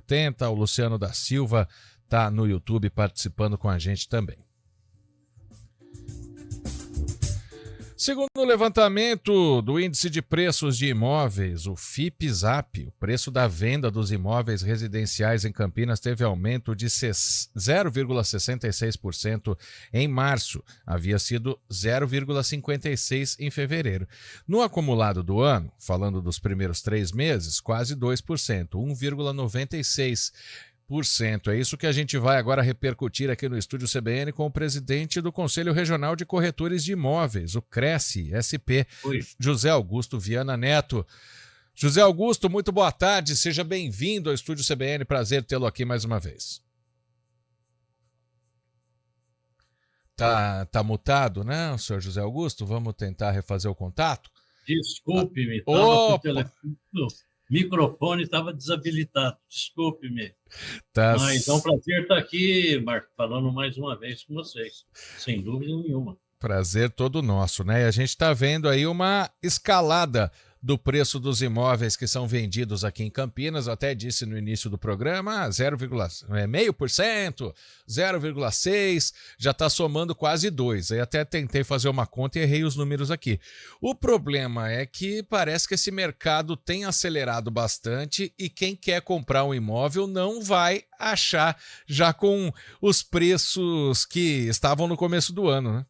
70. O Luciano da Silva está no YouTube participando com a gente também. Segundo o levantamento do Índice de Preços de Imóveis, o FIPE-ZAP, o preço da venda dos imóveis residenciais em Campinas teve aumento de 0,66% em março. Havia sido 0,56% em fevereiro. No acumulado do ano, falando dos primeiros 3 meses, quase 2%, 1,96%. É isso que a gente vai agora repercutir aqui no Estúdio CBN com o presidente do Conselho Regional de Corretores de Imóveis, o CRECI-SP, José Augusto Viana Neto. José Augusto, muito boa tarde, seja bem-vindo ao Estúdio CBN, prazer tê-lo aqui mais uma vez. Tá mutado, né, senhor José Augusto? Vamos tentar refazer o contato? Desculpe-me, estava com o telefone... O microfone estava desabilitado, desculpe-me. Mas é um prazer estar aqui, Marco, falando mais uma vez com vocês, sem dúvida nenhuma. Prazer todo nosso, né? E a gente está vendo aí uma escalada do preço dos imóveis que são vendidos aqui em Campinas. Eu até disse no início do programa, 0,5%, 0,6%, já está somando quase 2%. Aí até tentei fazer uma conta e errei os números aqui. O problema é que parece que esse mercado tem acelerado bastante e quem quer comprar um imóvel não vai achar já com os preços que estavam no começo do ano, né?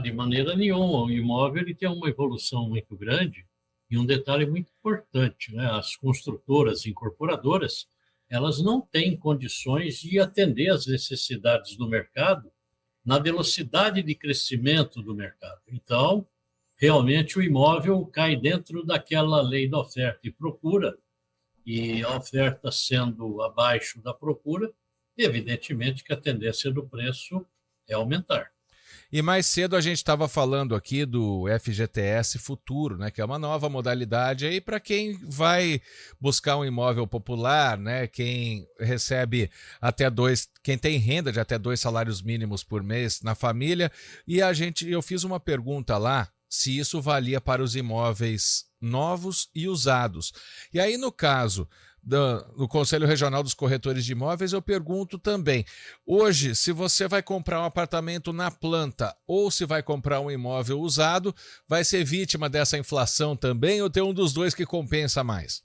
De maneira nenhuma. O imóvel ele tem uma evolução muito grande e um detalhe muito importante, né? As construtoras, incorporadoras, elas não têm condições de atender às necessidades do mercado na velocidade de crescimento do mercado. Então, realmente o imóvel cai dentro daquela lei da oferta e procura, e a oferta sendo abaixo da procura, evidentemente que a tendência do preço é aumentar. E mais cedo a gente estava falando aqui do FGTS Futuro, né, que é uma nova modalidade aí para quem vai buscar um imóvel popular, né, quem recebe quem tem renda de até 2 salários mínimos por mês na família. E eu fiz uma pergunta lá se isso valia para os imóveis novos e usados. E aí, no caso do Conselho Regional dos Corretores de Imóveis, eu pergunto também, hoje, se você vai comprar um apartamento na planta ou se vai comprar um imóvel usado, vai ser vítima dessa inflação também ou tem um dos dois que compensa mais?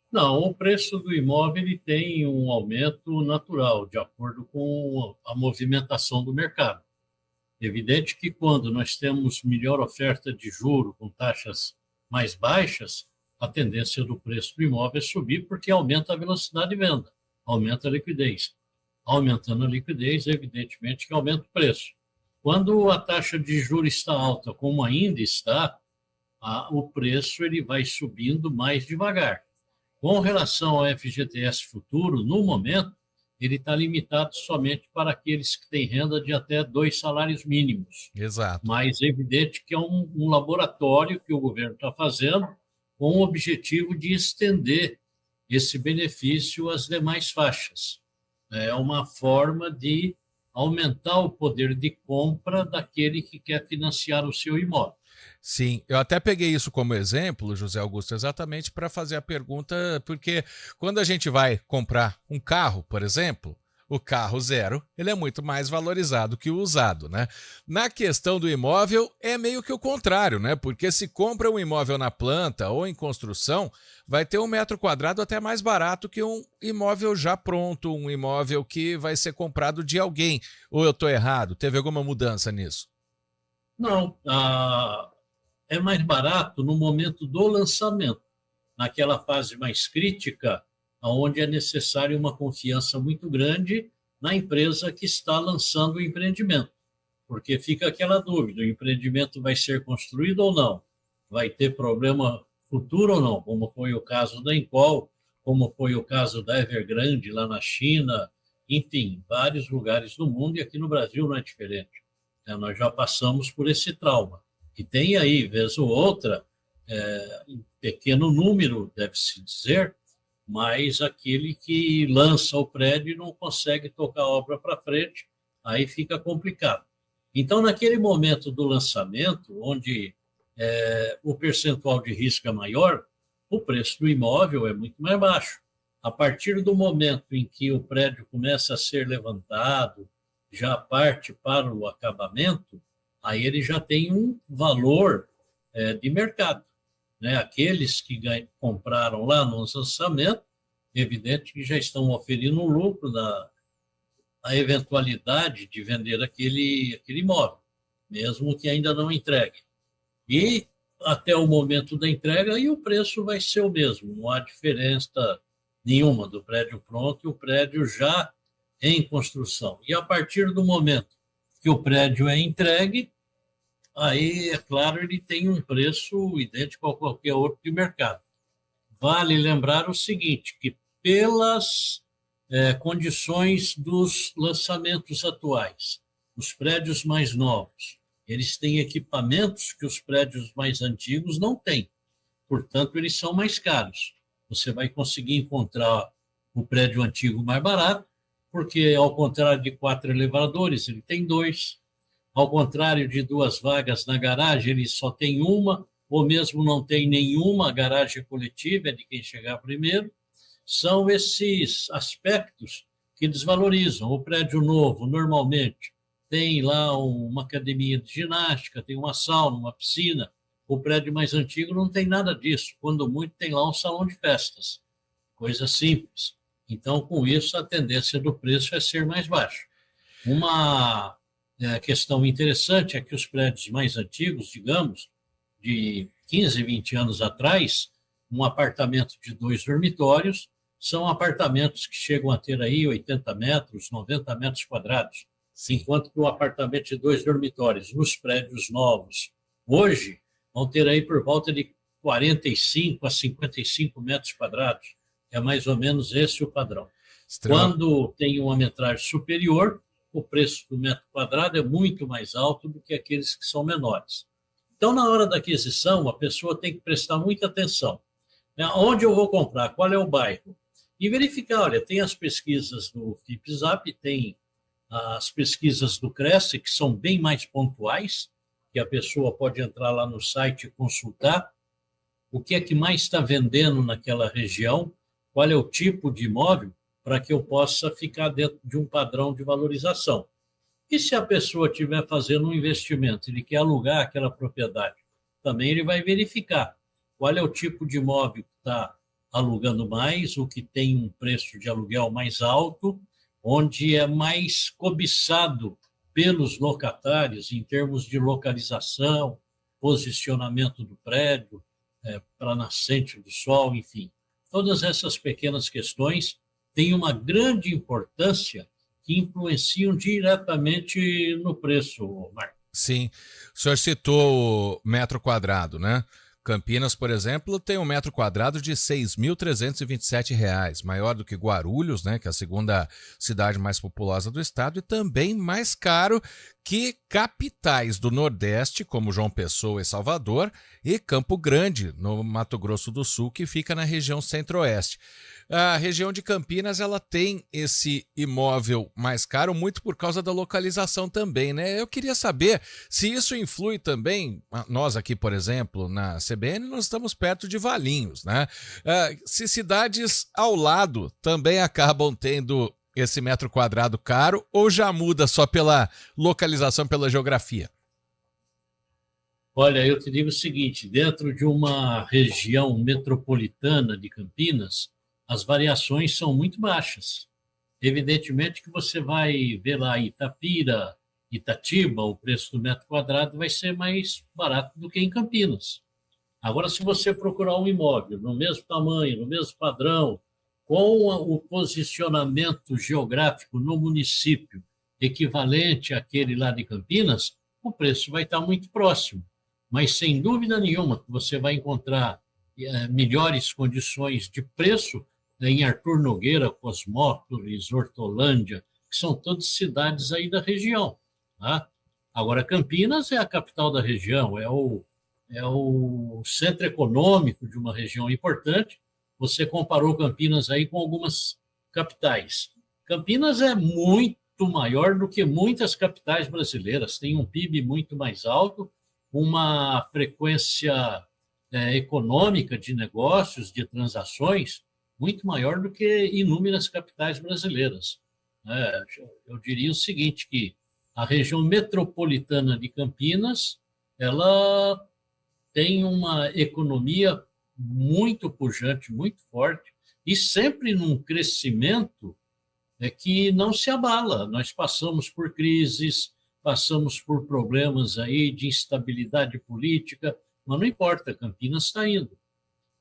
Não, o preço do imóvel ele tem um aumento natural, de acordo com a movimentação do mercado. Evidente que quando nós temos melhor oferta de juro com taxas mais baixas, a tendência do preço do imóvel é subir porque aumenta a velocidade de venda, aumenta a liquidez. Aumentando a liquidez, evidentemente que aumenta o preço. Quando a taxa de juros está alta, como ainda está, o preço ele vai subindo mais devagar. Com relação ao FGTS Futuro, no momento, ele está limitado somente para aqueles que têm renda de até 2 salários mínimos. Exato. Mas é evidente que é um laboratório que o governo está fazendo com o objetivo de estender esse benefício às demais faixas. É uma forma de aumentar o poder de compra daquele que quer financiar o seu imóvel. Sim, eu até peguei isso como exemplo, José Augusto, exatamente para fazer a pergunta, porque quando a gente vai comprar um carro, por exemplo, o carro zero, ele é muito mais valorizado que o usado, né? Na questão do imóvel, é meio que o contrário, né? Porque se compra um imóvel na planta ou em construção, vai ter 1 metro quadrado até mais barato que um imóvel já pronto, um imóvel que vai ser comprado de alguém. Ou eu estou errado? Teve alguma mudança nisso? Não, é mais barato no momento do lançamento, naquela fase mais crítica, onde é necessário uma confiança muito grande na empresa que está lançando o empreendimento, porque fica aquela dúvida, o empreendimento vai ser construído ou não? Vai ter problema futuro ou não? Como foi o caso da Encol, como foi o caso da Evergrande lá na China, enfim, vários lugares do mundo e aqui no Brasil não é diferente. Nós já passamos por esse trauma. E tem aí, vez ou outra, em pequeno número, deve-se dizer, mas aquele que lança o prédio não consegue tocar a obra para frente, aí fica complicado. Então, naquele momento do lançamento, onde o percentual de risco é maior, o preço do imóvel é muito mais baixo. A partir do momento em que o prédio começa a ser levantado, já parte para o acabamento, aí ele já tem um valor de mercado, né? Aqueles que compraram lá no lançamento, evidente que já estão oferindo um lucro na eventualidade de vender aquele imóvel, mesmo que ainda não entregue. E até o momento da entrega, aí o preço vai ser o mesmo, não há diferença nenhuma do prédio pronto e o prédio já em construção. E a partir do momento que o prédio é entregue, aí, é claro, ele tem um preço idêntico a qualquer outro de mercado. Vale lembrar o seguinte, que pelas condições dos lançamentos atuais, os prédios mais novos, eles têm equipamentos que os prédios mais antigos não têm. Portanto, eles são mais caros. Você vai conseguir encontrar o prédio antigo mais barato, porque, ao contrário de 4 elevadores, ele tem 2. Ao contrário de 2 vagas na garagem, ele só tem uma, ou mesmo não tem nenhuma, a garagem coletiva é de quem chegar primeiro. São esses aspectos que desvalorizam. O prédio novo, normalmente, tem lá uma academia de ginástica, tem uma sauna, uma piscina. O prédio mais antigo não tem nada disso. Quando muito, tem lá um salão de festas. Coisa simples. Então, com isso, a tendência do preço é ser mais baixo. Uma questão interessante é que os prédios mais antigos, digamos, de 15, 20 anos atrás, um apartamento de 2 dormitórios são apartamentos que chegam a ter aí 80 metros, 90 metros quadrados. Sim. Enquanto que o apartamento de 2 dormitórios nos prédios novos, hoje, vão ter aí por volta de 45 a 55 metros quadrados. É mais ou menos esse o padrão. Quando tem uma metragem superior, o preço do metro quadrado é muito mais alto do que aqueles que são menores. Então, na hora da aquisição, a pessoa tem que prestar muita atenção. Onde eu vou comprar? Qual é o bairro? E verificar, olha, tem as pesquisas do FIPZAP, tem as pesquisas do Cresce, que são bem mais pontuais, que a pessoa pode entrar lá no site e consultar o que é que mais está vendendo naquela região, qual é o tipo de imóvel, para que eu possa ficar dentro de um padrão de valorização. E se a pessoa estiver fazendo um investimento, ele quer alugar aquela propriedade, também ele vai verificar qual é o tipo de imóvel que está alugando mais, o que tem um preço de aluguel mais alto, onde é mais cobiçado pelos locatários em termos de localização, posicionamento do prédio, para a nascente do sol, enfim. Todas essas pequenas questões têm uma grande importância que influenciam diretamente no preço, Marco. Sim. O senhor citou o metro quadrado, né? Campinas, por exemplo, tem um metro quadrado de R$ 6.327, maior do que Guarulhos, né, que é a segunda cidade mais populosa do estado, e também mais caro que capitais do Nordeste, como João Pessoa e Salvador, e Campo Grande, no Mato Grosso do Sul, que fica na região centro-oeste. A região de Campinas, ela tem esse imóvel mais caro muito por causa da localização também, né? Eu queria saber se isso influi também, nós aqui, por exemplo, na CBN, nós estamos perto de Valinhos, né? Se cidades ao lado também acabam tendo esse metro quadrado caro ou já muda só pela localização, pela geografia? Olha, eu te digo o seguinte, dentro de uma região metropolitana de Campinas, as variações são muito baixas. Evidentemente que você vai ver lá Itapira, Itatiba, o preço do metro quadrado vai ser mais barato do que em Campinas. Agora, se você procurar um imóvel no mesmo tamanho, no mesmo padrão, com o posicionamento geográfico no município equivalente àquele lá de Campinas, o preço vai estar muito próximo. Mas, sem dúvida nenhuma, você vai encontrar melhores condições de preço em Arthur Nogueira, Cosmópolis, Hortolândia, que são todas cidades aí da região. Tá? Agora, Campinas é a capital da região, é o centro econômico de uma região importante. Você comparou Campinas aí com algumas capitais. Campinas é muito maior do que muitas capitais brasileiras, tem um PIB muito mais alto, uma frequência econômica de negócios, de transações, muito maior do que inúmeras capitais brasileiras. Eu diria o seguinte, que a região metropolitana de Campinas, ela tem uma economia muito pujante, muito forte, e sempre num crescimento que não se abala. Nós passamos por crises, passamos por problemas aí de instabilidade política, mas não importa, Campinas está indo.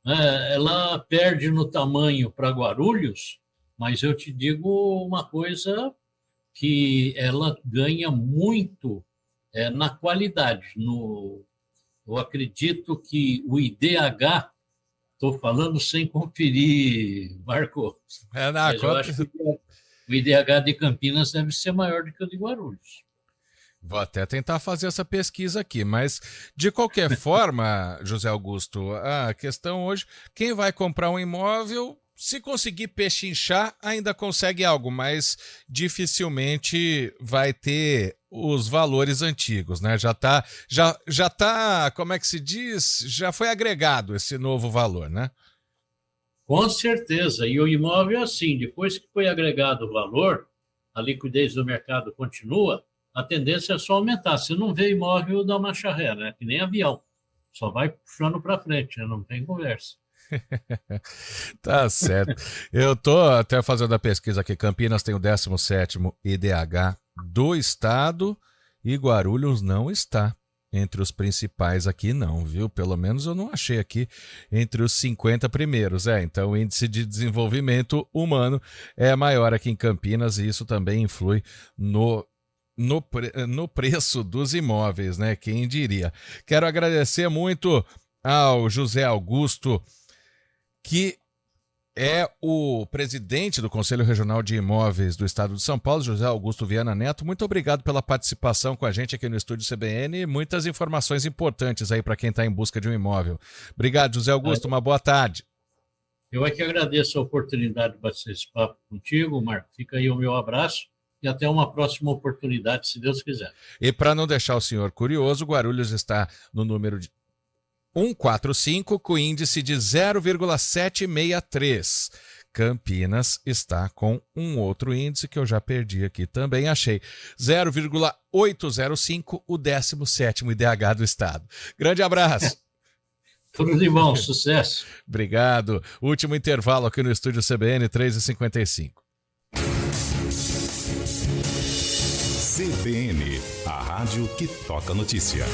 Ela perde no tamanho para Guarulhos, mas eu te digo uma coisa, que ela ganha muito na qualidade. Eu acredito que o IDH, estou falando sem conferir, Marco, mas eu acho que o IDH de Campinas deve ser maior do que o de Guarulhos. Vou até tentar fazer essa pesquisa aqui, mas de qualquer forma, José Augusto, a questão hoje, quem vai comprar um imóvel, se conseguir pechinchar, ainda consegue algo, mas dificilmente vai ter os valores antigos, né? Já tá, como é que se diz? Já foi agregado esse novo valor, né? Com certeza, e o imóvel é assim, depois que foi agregado o valor, a liquidez do mercado continua, a tendência é só aumentar. Se não vê imóvel, dá uma charré, né? Que nem avião. Só vai puxando para frente, né? Não tem conversa. Tá certo. Eu tô até fazendo a pesquisa aqui. Campinas tem o 17º IDH do estado e Guarulhos não está entre os principais aqui não, viu? Pelo menos eu não achei aqui entre os 50 primeiros. Então o índice de desenvolvimento humano é maior aqui em Campinas e isso também influi no preço dos imóveis, né? Quem diria? Quero agradecer muito ao José Augusto, que é o presidente do Conselho Regional de Imóveis do Estado de São Paulo, José Augusto Viana Neto. Muito obrigado pela participação com a gente aqui no Estúdio CBN e muitas informações importantes aí para quem está em busca de um imóvel. Obrigado, José Augusto. Uma boa tarde. Eu é que agradeço a oportunidade de bater esse papo contigo, Marco. Fica aí o meu abraço e até uma próxima oportunidade, se Deus quiser. E para não deixar o senhor curioso, Guarulhos está no número de 145 com índice de 0,763. Campinas está com um outro índice que eu já perdi aqui também, achei. 0,805, o 17º IDH do estado. Grande abraço. Tudo de bom, sucesso. Obrigado. Último intervalo aqui no Estúdio CBN, 3h55. CBN, a rádio que toca notícia.